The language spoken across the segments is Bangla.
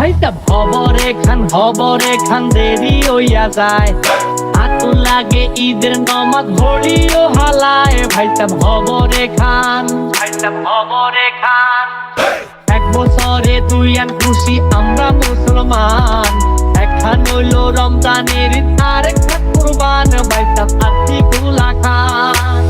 ভাইটা হবরে খান দেরি হইয়া যায়, হাতু লাগে ঈদের নমাজ ঘড়িও হালায়। ভাইটা হবরে খান এক বছরে দুই আন খুশি আমরা মুসলমান, একখান হইল রমজানের ঈদ আর একখান কুরবান। ভাইটা আতিকুল্লাহ খান।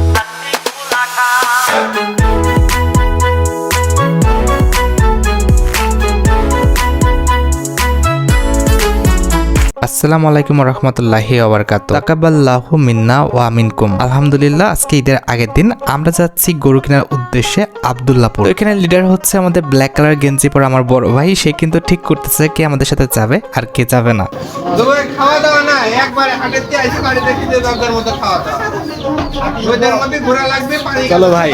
আসসালামু আলাইকুম ওয়া রাহমাতুল্লাহি ওয়া বারাকাতুহু। তাকাব্বালাহু মিন্না ওয়া মিনকুম। আলহামদুলিল্লাহ, আজকে ঈদের আগের দিন আমরা যাচ্ছি গরু কেনার উদ্দেশ্যে আব্দুল্লাহপুর। তো এখানে লিডার হচ্ছে আমাদের ব্ল্যাক কালার গেঞ্জি পরা আমার বড় ভাই। সে কিন্তু ঠিক করতেছে কে আমাদের সাথে যাবে আর কে যাবে না। খাওয়া দাওয়া না, একবারে হাটেতে আইসে গাড়ি দেখি যে দরকার মতো খাওয়া দাওয়া, ওদের মধ্যে ঘোরা লাগবে, পানি চলো ভাই,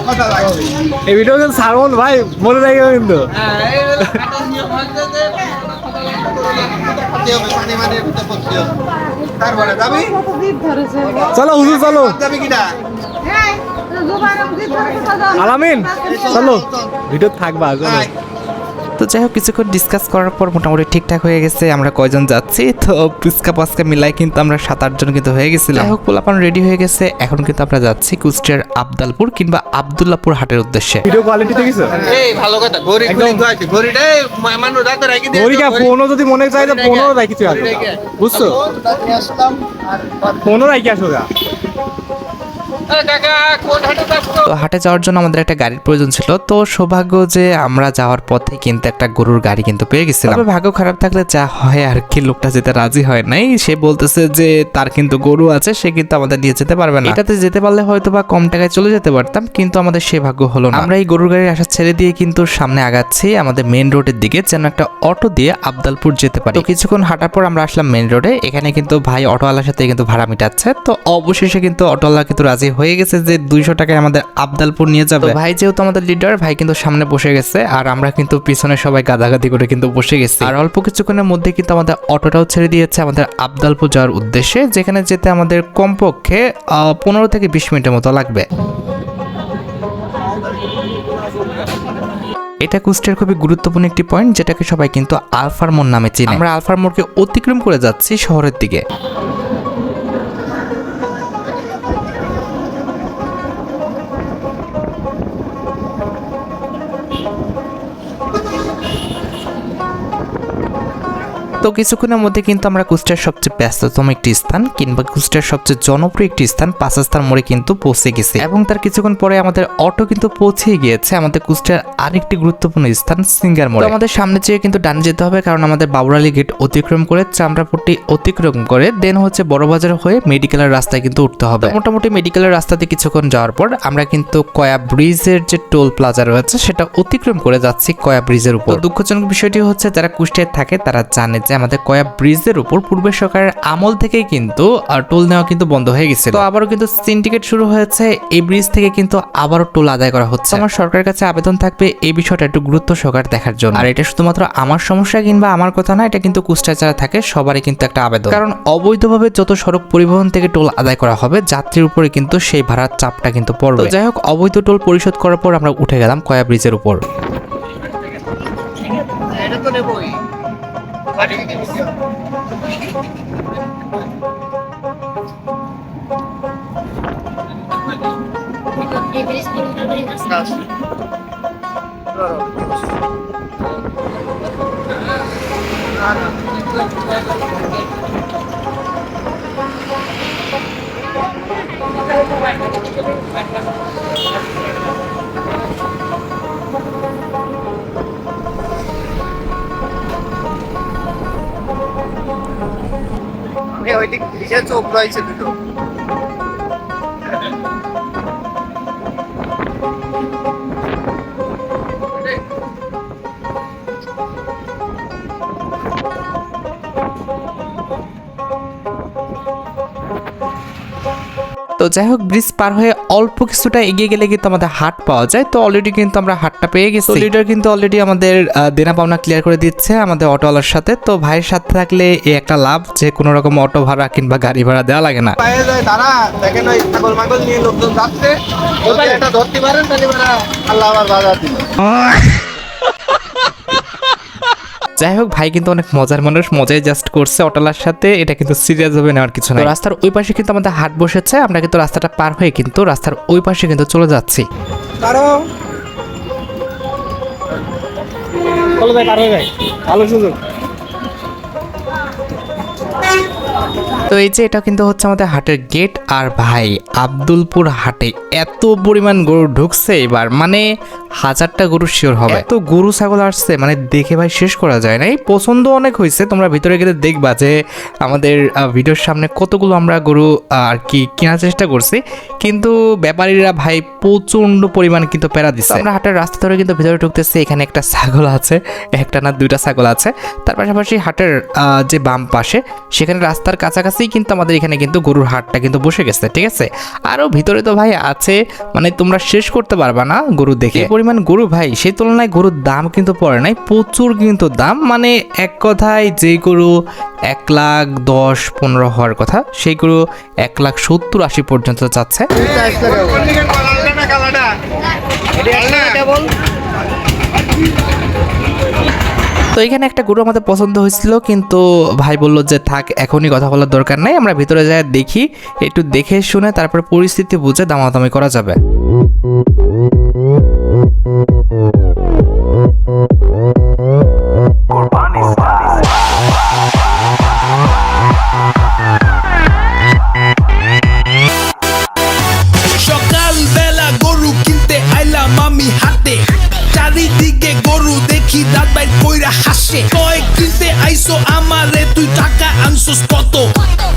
কথা লাগবে। এই ভিডিও কিন্তু সারমন ভাই মনে রাখবে কিন্তু। তারপরে যাবি, চলো হুজুর চলো, যাবি কিনা আলামিন চলো, ভিডিও থাকবা চলো। তো যাই হোক, কিছুক্ষণ ডিসকাস করার পর মোটামুটি ঠিকঠাক হয়ে গেছে আমরা কয়জন যাচ্ছি। তো পিসকা পাসকা মিলাই কিন্তু আমরা 7-8 জন কিন্তু হয়ে গেছিলাম। যাই হোক, পোলাপান রেডি হয়ে গেছে। এখন কিন্তু আমরা যাচ্ছি কুষ্টিয়ার আবদালপুর কিংবা আব্দুল্লাহপুর হাটের উদ্দেশ্যে। ভিডিও কোয়ালিটি দেখিছো? এই ভালো কথা, ঘড়ি একদম। ঘড়িটাই মানুষ রাতে রাখি দিয়ে, ঘড়ি কা ফোনও যদি মনে চাই তো ফোনও রাখি তুই আসো, বুঝছো? ফোনও রাখি আসো গা। তো হাটে যাওয়ার জন্য আমাদের একটা গাড়ির প্রয়োজন ছিল। তো সৌভাগ্য যে আমরা যাওয়ার পথে কিন্তু একটা গরুর গাড়ি কিন্তু পেয়ে গেছিলাম। তবে ভাগ্য খারাপ থাকলে যা হয় আর কি, লোকটা যেতে রাজি হয় নাই। সে বলতেছে যে তার কিন্তু গরু আছে, সে কিন্তু আমাদের নিয়ে যেতে পারবে না। এটাতে যেতে পারলে হয়তো বা কম টাকায় চলে যেতে পারতাম, কিন্তু আমাদের সে ভাগ্য হলো না। আমরা এই গরুর গাড়ির আশা ছেড়ে দিয়ে কিন্তু সামনে আগাচ্ছি আমাদের মেইন রোডের দিকে, যেন একটা অটো দিয়ে আবদালপুর যেতে পারি। তো কিছুক্ষণ হাঁটার পর আমরা আসলাম মেইন রোডে। এখানে কিন্তু ভাই অটোওয়ালার সাথে কিন্তু ভাড়া মিটাচ্ছে। তো অবশেষে কিন্তু অটোওয়ালা কিন্তু রাজি হয়ে গেছে যে 200 টাকায় আমাদের আবদালপুর নিয়ে যাবে। ভাই যেহেতু আমাদের লিডার, ভাই কিন্তু সামনে বসে গেছে আর আমরা কিন্তু পিছনে সবাই গাদাগাদি করে কিন্তু বসে গেছি। আর অল্প কিছুক্ষণের মধ্যে কিন্তু আমাদের অটোটাও ছেড়ে দিয়েছে আমাদের আবদালপুর যাওয়ার উদ্দেশ্যে, যেখানে যেতে আমাদের কমপক্ষে 15 থেকে 20 মিনিটের মতো লাগবে। এটা কুষ্টিয়ার খুবই গুরুত্বপূর্ণ একটি পয়েন্ট, যেটাকে সবাই কিন্তু আলফার মোড় নামে চিনে। আমরা আলফার মোড়কে অতিক্রম করে যাচ্ছি শহরের দিকে। তো কিছুক্ষণের মধ্যে কিন্তু আমরা কুষ্টিয়ার সবচেয়ে ব্যস্ততম একটি স্থান কিংবা কুষ্টিয়ার সবচেয়ে জনপ্রিয় একটি স্থান পাঁচস্থান মোড়ে কিন্তু পৌঁছে গেছি, এবং তার কিছুক্ষণ পরে আমাদের অটো কিন্তু পৌঁছে গিয়েছে আমাদের কুষ্টিয়ার আরেকটি গুরুত্বপূর্ণ স্থান সিঙ্গার মোড়ে। আমাদের সামনে চেয়ে কিন্তু ডানে যেতে হবে, কারণ আমাদের বাবুরালী গেট অতিক্রম করে চামড়াপট্টি অতিক্রম করে দেন হচ্ছে বড়বাজার হয়ে মেডিকেলের রাস্তায় কিন্তু উঠতে হবে। মোটামুটি মেডিকেলের রাস্তাতে কিছুক্ষণ যাওয়ার পর আমরা কিন্তু কয়া ব্রিজের যে টোল প্লাজা রয়েছে সেটা অতিক্রম করে যাচ্ছি কয়া ব্রিজের উপর। দুঃখজনক বিষয়টি হচ্ছে, যারা কুষ্টিয়ায় থাকে তারা জানে যে আমাদের কয়া ব্রিজের উপর পূর্বের সরকারের আমল থেকেই কিন্তু টোল নেওয়া কিন্তু বন্ধ হয়ে গেছে। তো আবারও কিন্তু সিন্ডিকেট শুরু হয়েছে, এই ব্রিজ থেকে কিন্তু আবারও টোল আদায় করা হচ্ছে। আমার সরকারের কাছে আবেদন থাকবে এই বিষয়টা একটু গুরুত্ব সহকারে দেখার জন্য। আর এটা শুধুমাত্র আমার সমস্যা কিংবা আমার কথা না, এটা কিন্তু কুষ্টিয়া যারা থাকে সবারই কিন্তু একটা আবেদন। কারণ অবৈধভাবে যত সড়ক পরিবহন থেকে টোল আদায় করা হবে, যাত্রীর উপরে কিন্তু সেই ভাড়ার চাপটা কিন্তু পড়বে। যাই হোক, অবৈধ টোল পরিশোধ করার পর আমরা উঠে গেলাম কয়া ব্রিজের উপর। এটা তো নেবই। ওই দিক বিশেষ চোখ রয়েছে দুটো। তো যাই হোক, ব্রিজ পার হয়ে অল্প কিছুটা এগিয়ে গেলে কিন্তু আমাদের হাট পাওয়া যায়। তো অলরেডি কিন্তু আমরা হাটটা পেয়ে গেছি। লিডার কিন্তু অলরেডি আমাদের দেনা পাওনা ক্লিয়ার করে দিচ্ছে আমাদের অটোওয়ালার সাথে। তো ভাইয়ের সাথে থাকলে এই একটা লাভ যে কোনো রকম অটো ভাড়া কিংবা গাড়ি ভাড়া দেওয়া লাগে না। পায়ে যায় তারা, দেখেন ওই ছাগল মাগল নিয়ে লোকজন যাচ্ছে, যদি এটা ধরতে পারেন তাহলে আল্লাহ আবার বাজার দিল। যাই হোক, ভাই কিন্তু অনেক মজার মানুষ, মজাই জাস্ট করছে অটলার সাথে, এটা কিন্তু সিরিয়াস ভাবে নেওয়ার কিছু না। রাস্তার ওই পাশে কিন্তু আমাদের হাট বসেছে, আমরা কিন্তু রাস্তাটা পার হয়ে কিন্তু রাস্তার ওই পাশে কিন্তু চলে যাচ্ছি। ভালো সুযোগ। তো এই যে এটা কিন্তু হচ্ছে আমাদের হাটের গেট। আর ভাই আব্দুলপুর হাটে এত পরিমাণ গরু ঢুকছে এবার, মানে 1000টা গরু শিওর হবে। এত গরু ছাগল আসছে, মানে দেখে ভাই শেষ করা যায় না। এই পছন্দ অনেক হয়েছে, তোমরা ভিতরে গেলে দেখবা যে আমাদের ভিডিওর সামনে কতগুলো আমরা গরু আর কি কেনার চেষ্টা করছি, কিন্তু ব্যাপারীরা ভাই প্রচন্ড পরিমাণ কিন্তু প্যারা দিচ্ছে। আমরা হাটের রাস্তা ধরে কিন্তু ভিতরে ঢুকতেছি, এখানে একটা ছাগল আছে, একটা না দুইটা ছাগল আছে। তার পাশাপাশি হাটের যে বাম পাশে সেখানে রাস্তার কাছাকাছি কিন্তু আমাদের এখানে কিন্তু গরুর হাটটা কিন্তু বসে গেছে, ঠিক আছে। আরও ভিতরে তো ভাই আছে, মানে তোমরা শেষ করতে পারবা না গরু দেখে, পরিমাণ গরু ভাই। সেই তুলনায় গরুর দাম কিন্তু পড়ে নাই, প্রচুর কিন্তু দাম। মানে এক কথায় যে গরু 1,10,15 হওয়ার কথা, সেই গরু 1,70,80 পর্যন্ত যাচ্ছে। তো এখানে একটা গরু আমাদের পছন্দ হয়েছিল, কিন্তু ভাই বলল যে থাক, এখনই কথা বলার দরকার নাই, আমরা ভিতরে যাই দেখি, একটু দেখে শুনে তারপরে পরিস্থিতি বুঝে দামাদামি করা যাবে। সকালবেলা গরু কিনতে আইলাম আমি হাটে, চারিদিকে গরু দেখি দাঁত বাইর কইরা হাসে। কয় কিনতে আইসো আমারে, তুই টাকা আনছস কত?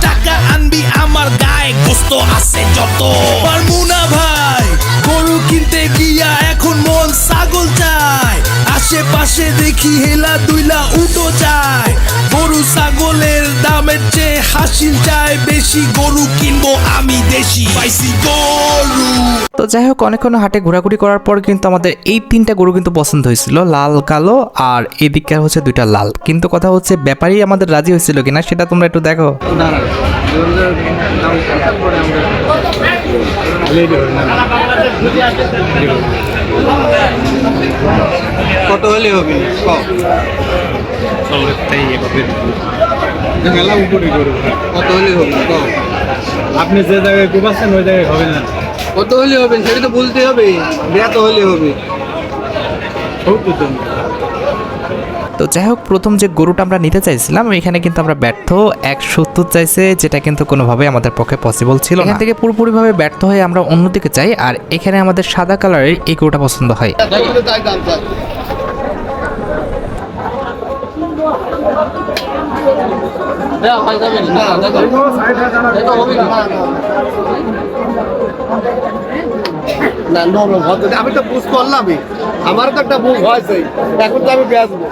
টাকা আনবি আমার গায়ে গোস্ত আছে যত। পারমু না ভাই গরু কিনতে গিয়া, এখন মন ছাগল চায়। আশেপাশে দেখি হেলা দুইলা উটো যায়, গরু ছাগলের দামের চেয়ে হাসিল চায় বেশি। গরু কিনবো আমি দেশি, পাইছি গরু। তো যাই হোক, অনেকক্ষণ হাটে ঘোরাঘুরি করার পর কিন্তু আমাদের এই 3টা গরু কিন্তু পছন্দ হয়েছিল, লাল কালো আর এদিকে হচ্ছে 2টা লাল। কিন্তু কথা হচ্ছে ব্যাপারী আমাদের রাজি হয়েছিল কিনা সেটা তোমরা একটু দেখো। কত হলে হবে? কত হলে হবে? আপনি যে জায়গায় ঘুমাচ্ছেন ওই জায়গায় হবে না। কত হলে হবে সেটা তো বলতে হবে, এত হলে হবে। তো যাই হোক, প্রথম যে গরুটা আমরা নিতে চাইছিলাম এখানে কিন্তু আমরা ব্যর্থ, 170 চাইছে, যেটা কিন্তু কোনোভাবে আমাদের পক্ষে পসিবল ছিল না। এখান থেকে পুরোপুরিভাবে ব্যর্থ হয়ে আমরা অন্যদিকে চাই, আর এখানে আমাদের সাদা কালারের এই গরুটা পছন্দ হয়। আমি তো বুঝ করলামই, আমার তো একটা বুঝ হয়েছে। এখন তো আমি বেচবো,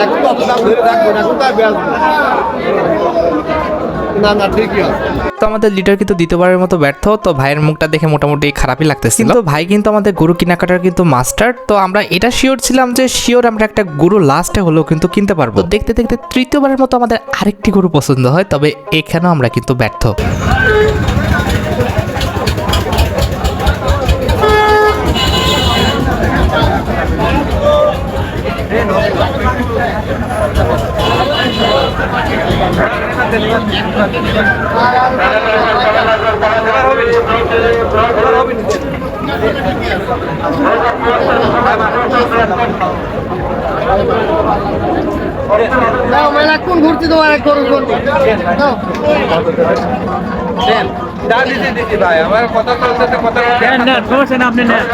এখন তো দাম ধরে রাখবো না, এখন তো আমি বেচবো না। না ঠিকই আছে। তো আমাদের লিডার কিন্তু দ্বিতীয়বারের মতো ব্যর্থ। তো ভাইয়ের মুখটা দেখে মোটামুটি খারাপই লাগতেছিল, কিন্তু ভাই কিন্তু আমাদের গরু কেনাকাটার কিন্তু মাস্টার। তো আমরা এটা শিওর ছিলাম যে শিওর আমরা একটা গরু লাস্টে হলেও কিন্তু কিনতে পারবো। দেখতে দেখতে তৃতীয়বারের মতো আমাদের আরেকটি গরু পছন্দ হয়, তবে এখানেও আমরা কিন্তু ব্যর্থ। কোন ঘুরতে তোমার গরু করবো ভাই, আমার কথা চলতে কথা সমস্যা না, আপনি নেন,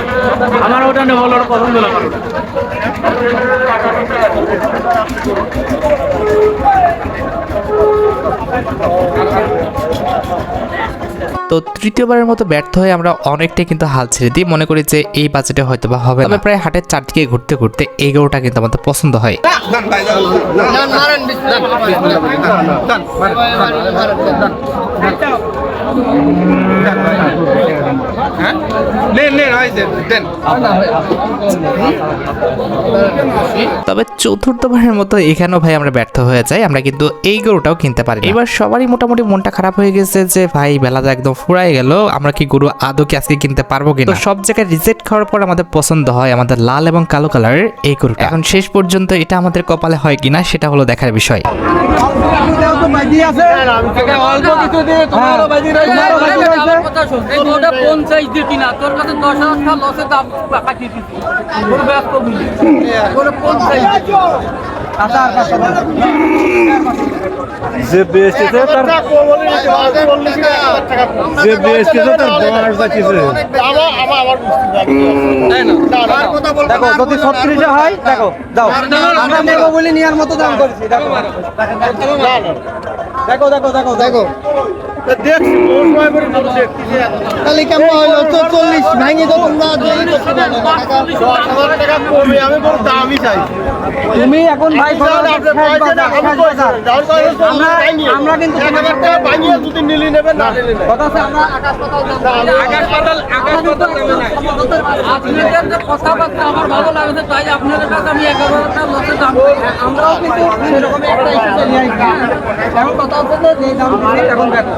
আমার ওটা নেব, ওটা পছন্দ না। তো তৃতীয়বারের মতো ব্যর্থ হয়ে আমরা অনেকটাই কিন্তু হাল ছেড়ে দিই, মনে করি যে এই বাজেটে হয়তো বা হবে না। প্রায় হাটের চারদিকে ঘুরতে ঘুরতে এই গরুটা কিন্তু আমাদের পছন্দ হয়। হ্যাঁ নেন নেন হয় দেন তবে চতুর্থবারের মতো এখানেও ভাই আমরা ব্যর্থ হয়ে যাই, আমরা কিন্তু এই গরুটাও কিনতে পারি। এবার সবারই মোটামুটি মনটা খারাপ হয়ে গেছে যে ভাই বেলাটা একদম ফুরাই গেল, আমরা কি গরু আদৌ কি আজকে কিনতে পারবো কিনা। তো সব জায়গায় রিজেক্ট খাওয়ার পর আমাদের পছন্দ হয় আমাদের লাল এবং কালো কালারের এই গরুটা। এখন শেষ পর্যন্ত এটা আমাদের কপালে হয় কিনা সেটা হলো দেখার বিষয়। যে বেস্ট তার যে বেস্ট তার বয়স বাঁচিয়েছে। দেখো যদি 36 হয় দেখো দাও, আমরা নেবো বলে নেওয়ার মতো দাম করেছি। দেখো দেখো দেখো দেখো দেখো দেখছি তাহলে কেমন হলো 40 ভাঙি তো তোমরা টাকা কমে আমি বড় দামই চাই। তুমি এখন ভাই আমরা কিন্তু ভাঙিয়ে যদি নিলি নেবেন না কথা আছে। আমরা আকাশ পাতাল কথাবার্তা আমার ভালো লাগছে, তাই আপনাদের কাছে আমি 11টা লসের দাম আমরাও কিন্তু সেরকম একটা ইস্যুতে নিয়ে আসলাম। এখন কথা হচ্ছে যে দাম এখন দেখো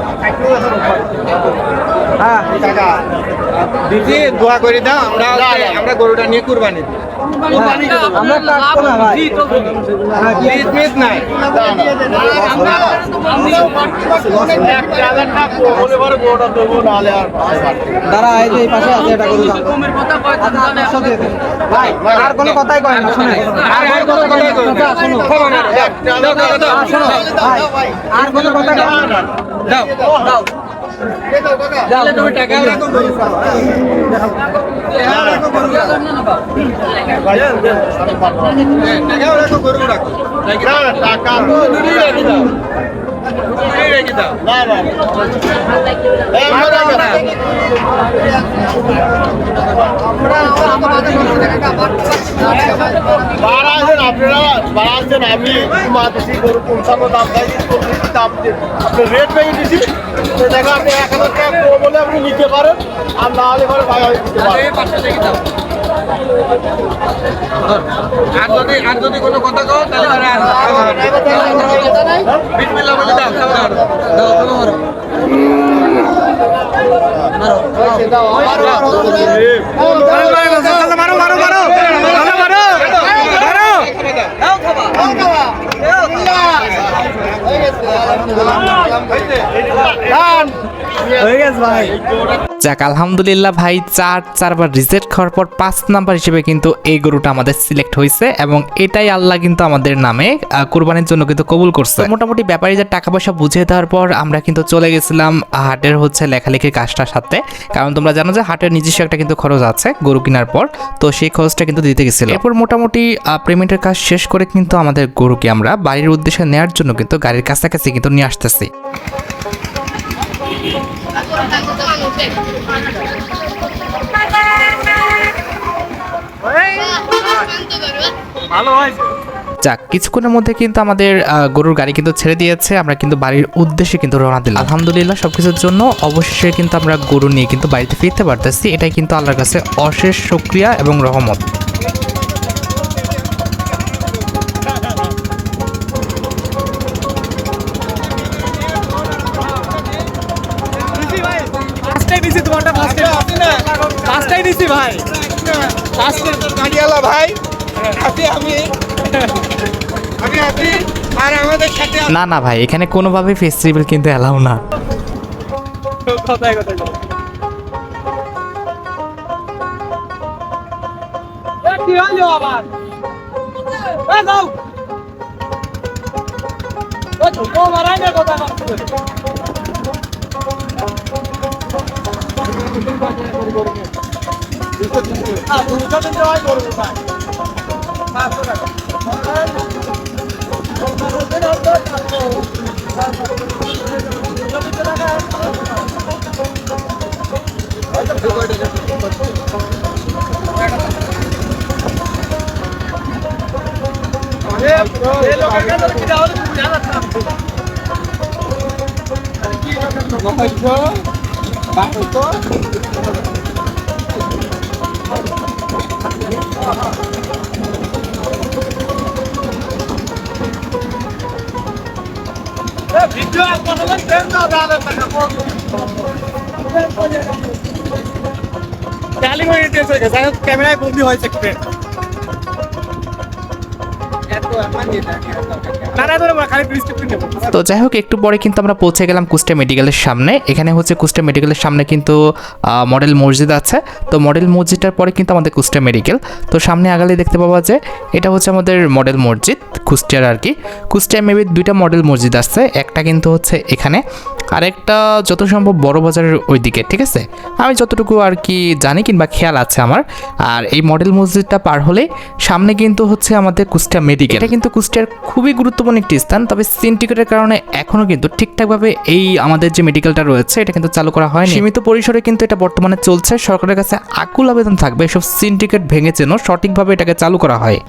হ্যাঁ টাকা দিদি দোয়া করে দাও, আমরা গরুটা নিয়ে কুরবানি আমরা কাটবো না ভাই, প্লিজ নাই দাঁড়া এই যে এই পাশে আছে এটা গরু দাম ভাই আর কোনো কথাই কয় না। শুনে আর কোনো কথাই কয় না, শুনো শুনো ভাই আর কোনো কথা কয় না। দাও দাও তাহলে তুমি টাকা রাখো গরু রাখো টাকা রেখে দাও না না আপনারা বাড়াচ্ছেন, আমি মাদেশি গরু 55 দাম চাই, দাম রেট ভেঙে দিচ্ছি। দেখো আপনি 1000 টাকা বলে আপনি নিতে পারেন, আর না হলে পরে ভাই দিতে পারেন। আর যদি কোনো কথা কও তাহলে বিসমিল্লাহ বলে দাও যাক আলহামদুলিল্লাহ ভাই 4বার রিজেক্ট খাওয়ার পর 5 নাম্বার হিসেবে কিন্তু এই গরুটা আমাদের সিলেক্ট হয়েছে এবং এটাই আল্লাহ কিন্তু আমাদের নামে কুরবানির জন্য কিন্তু কবুল করছে। মোটামুটি ব্যাপারীদের টাকা পয়সা বুঝিয়ে দেওয়ার পর আমরা কিন্তু চলে গেছিলাম হাটের লেখালেখির কাজটার সাথে, কারণ তোমরা জানো যে হাটের নিজস্ব একটা কিন্তু খরচ আছে গরু কেনার পর, তো সেই খরচটা কিন্তু দিতে গেছিল। এরপর মোটামুটি পেমেন্টের কাজ শেষ করে কিন্তু আমাদের গরুকে আমরা বাড়ির উদ্দেশ্যে নেওয়ার জন্য কিন্তু গাড়ির কাছাকাছি কিন্তু নিয়ে আসতেছি। যাক কিছুক্ষণের মধ্যে কিন্তু আমাদের গরুর গাড়ি কিন্তু ছেড়ে দিয়েছে, আমরা কিন্তু বাড়ির উদ্দেশ্যে কিন্তু রওনা দিলাম। আলহামদুলিল্লাহ সবকিছুর জন্য অবশ্যই কিন্তু আমরা গরু নিয়ে কিন্তু বাড়িতে ফিরতে পারতেছি, এটাই কিন্তু আল্লাহর কাছে অশেষ শুকরিয়া এবং রহমত। গাড়িওয়ালা ভাই আর আমাদের সাথে না না ভাই এখানে কোনোভাবে ফেস্টিভ্যাল কিন্তু এলাও না। কথাই কথাই কি হলো আবার যাও ও তো মারাই না কথা না ক্যামেরায় বন্দি হয়েছে তো যাই হোক, একটু পরে কিন্তু আমরা পৌঁছে গেলাম কুষ্টিয়া মেডিকেলের সামনে। এখানে হচ্ছে কুষ্টিয়া মেডিকেলের সামনে কিন্তু মডেল মসজিদ আছে। তো মডেল মসজিদটার পরে কিন্তু আমাদের কুষ্টিয়া মেডিকেল। তো সামনে আগালে দেখতে পাওয়া যে এটা হচ্ছে আমাদের মডেল মসজিদ কুষ্টিয়ার আর কি। কুষ্টিয়ায় মেবি দুইটা মডেল মসজিদ আছে, একটা কিন্তু হচ্ছে এখানে, আরেকটা যত সম্ভব বড় বাজারের ওই দিকে, ঠিক আছে, আমি যতটুকু আর কি জানি কিংবা খেয়াল আছে আমার। আর এই মডেল মসজিদটা পার হলে সামনে কিন্তু হচ্ছে আমাদের কুষ্টিয়া মেডিকেল। এটা কিন্তু কুষ্টিয়ার খুবই গুরুত্বপূর্ণ একটি স্থান, তবে সিন্ডিকেটের কারণে এখনও কিন্তু ঠিকঠাকভাবে এই আমাদের যে মেডিকেলটা রয়েছে এটা কিন্তু চালু করা হয়নি। সীমিত পরিসরে কিন্তু এটা বর্তমানে চলছে। সরকারের কাছে আকুল আবেদন থাকবে এসব সিন্ডিকেট ভেঙে যেন সঠিকভাবে এটাকে চালু করা হয়।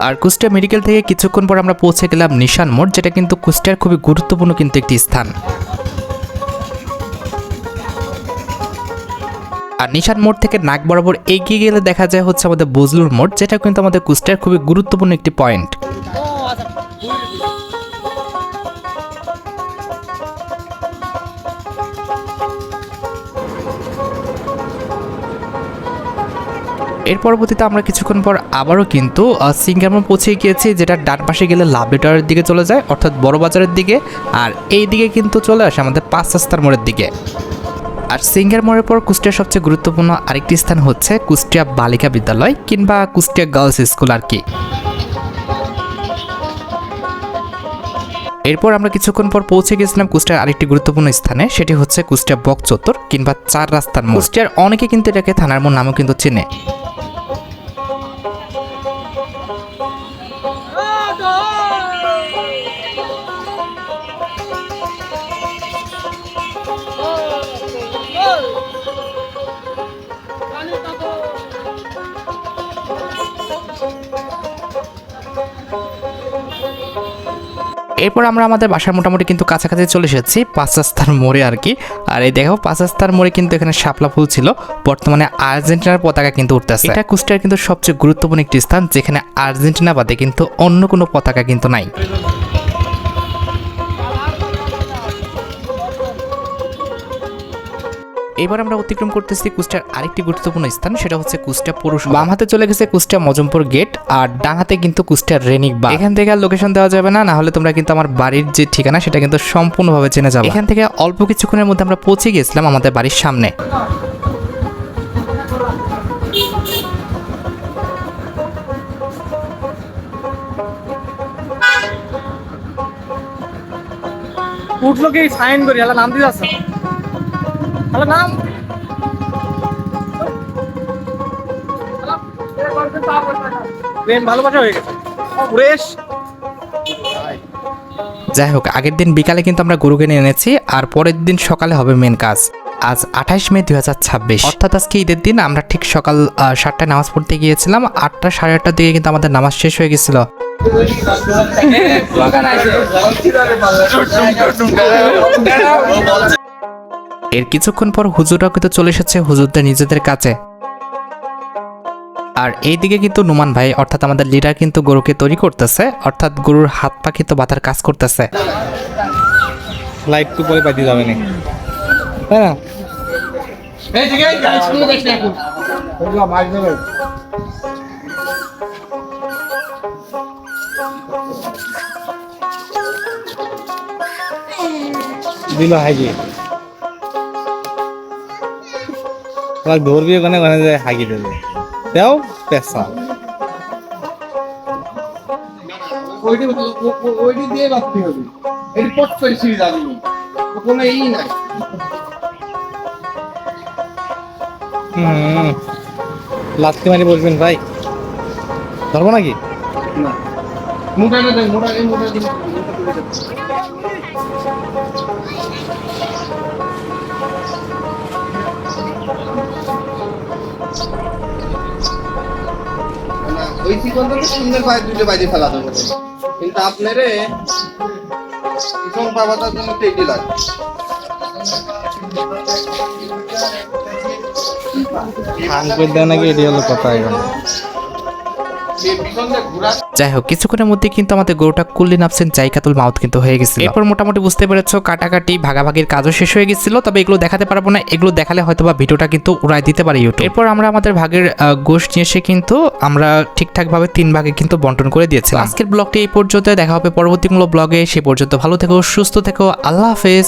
আর কুষ্টিয়া মেডিকেল থেকে কিছুক্ষণ পর আমরা পৌঁছে গেলাম নিশান মোড়, যেটা কিন্তু কুষ্টিয়ার খুবই গুরুত্বপূর্ণ কিন্তু একটি স্থান। আর নিশান মোড় থেকে নাক বরাবর এগিয়ে গেলে দেখা যায় হচ্ছে আমাদের বজলুর মোড়, যেটা কিন্তু আমাদের কুষ্টিয়ার খুবই গুরুত্বপূর্ণ একটি পয়েন্ট। এর পরবর্তীতে আমরা কিছুক্ষণ পর আবারও কিন্তু সিঙ্গারমোড় পৌঁছে গিয়েছি, যেটা ডান পাশে গেলে লাভলি টাওয়ারের দিকে চলে যায়, অর্থাৎ বড় বাজারের দিকে। আর এই দিকে কিন্তু চলে আসে আমাদের 5 রাস্তার মোড়ের দিকে। আর সিঙ্গার মোড়ের পর কুষ্টিয়ার সবচেয়ে গুরুত্বপূর্ণ আরেকটি স্থান হচ্ছে কুষ্টিয়া বালিকা বিদ্যালয় কিংবা কুষ্টিয়া গার্লস স্কুল আর কি। এরপর আমরা কিছুক্ষণ পর পৌঁছে গেছিলাম কুষ্টিয়ার আরেকটি গুরুত্বপূর্ণ স্থানে, সেটি হচ্ছে কুষ্টিয়া বক চত্বর কিংবা 4 রাস্তার মোড়। কুষ্টিয়ার অনেকে কিন্তু এটাকে থানার মোড় নামেও কিন্তু চেনে। এরপর আমরা আমাদের বাসার মোটামুটি কিন্তু কাছাকাছি চলে এসেছি 5 রাস্তার মোড়ে আর কি। আর এই দেখো 5 রাস্তার মোড়ে কিন্তু এখানে শাপলা ফুল ছিল, বর্তমানে আর্জেন্টিনার পতাকা কিন্তু উঠতেছে। এটা কুষ্টিয়ার কিন্তু সবচেয়ে গুরুত্বপূর্ণ একটি স্থান, যেখানে আর্জেন্টিনা বাদে কিন্তু অন্য কোনো পতাকা কিন্তু নাই। এবার আমরা অতিক্রম করতেছি কুষ্টিয়ার আরেকটি গুরুত্বপূর্ণ স্থান, সেটা হচ্ছে কুষ্টিয়া পৌরসভা। বাম হাতে চলে গেছে কুষ্টিয়া মজমপুর গেট, আর ডান হাতে কিন্তু কুষ্টিয়ার রেনিক বাগ। এখান থেকে আর লোকেশন দেওয়া যাবে না, হলে তোমরা কিন্তু আমার বাড়ির যে ঠিকানা সেটা কিন্তু সম্পূর্ণভাবে জেনে যাবে। এখান থেকে অল্প কিছুক্ষণের মধ্যে আমরা পৌঁছে গিয়েছিলাম আমাদের বাড়ির সামনে। উঠলো কি সাইন করি আলা নাম দিয়ে আছে আলা নাম ভালোবাসা হয়ে গেছে সুরেশ। যাই হোক, আগের দিন বিকালে কিন্তু আমরা গরু কিনে এনেছি, আর পরের দিন সকালে হবে মেন কাজ। আজ 28 মে 2026, অর্থাৎ আজকে ঈদের দিন। আমরা ঠিক সকাল 7টায় নামাজ পড়তে গিয়েছিলাম, 8টা সাড়ে 8টার দিকে কিন্তু আমাদের নামাজ শেষ হয়ে গেছিল। এর কিছুক্ষণ পর হুজুররাও কিন্তু চলে এসেছে হুজুরদের নিজেদের কাছে। আর এইদিকে কিন্তু নুমান ভাই অর্থাৎ আমাদের লিডার কিন্তু গরুকে তৈরি করতেছে, অর্থাৎ গরুর হাত পা কিন্তু বাঁধার কাজ করতেছে। লাইট তো পরে পাইতে যাবে না, তাই না? এই ঠিক আছে, গাইস শুনে দেখ না এখন ওগুলা মার দেবে। দিল হাগি আর ধরবি ওখানে ওখানে যায় হাগি দেবে, দাও পেশা ওইটি দিয়ে বাঁচতে হবে। এটি পট করে ছিঁড়ে যাবি, কোনো এই নাই। লাত্তি মারি বসবেন ভাই, ধরবো নাকি? না ওই চিকনটা তো সুন্দর পায়ে দুটো বাজে ফেলা যাবে, কিন্তু আপনারে চিকন পাওয়াটার জন্য টেডি লাগবে। যাই হোক, কিছুক্ষণের মধ্যে কিন্তু আমাদের গরুটা কুল্লি নাপছেন জায়কাতুল মাউত কিন্তু হয়ে গেছিল। এরপর মোটামুটি বুঝতে পেরেছো কাটাকাটি ভাগাভাগির কাজও শেষ হয়ে গেছিল, তবে এগুলো দেখাতে পারবো না, এগুলো দেখালে হয়তোবা ভিডিওটা কিন্তু উড়াই দিতে পারে ইউটিউব। এরপর আমরা আমাদের ভাগের গোশত নিয়ে এসে কিন্তু আমরা ঠিকঠাকভাবে 3 ভাগে কিন্তু বন্টন করে দিয়েছি। আজকের ব্লগটি এই পর্যন্ত, দেখা হবে পরবর্তী কোনো ব্লগে। সে পর্যন্ত ভালো থেকো, সুস্থ থেকো, আল্লাহ হাফেজ।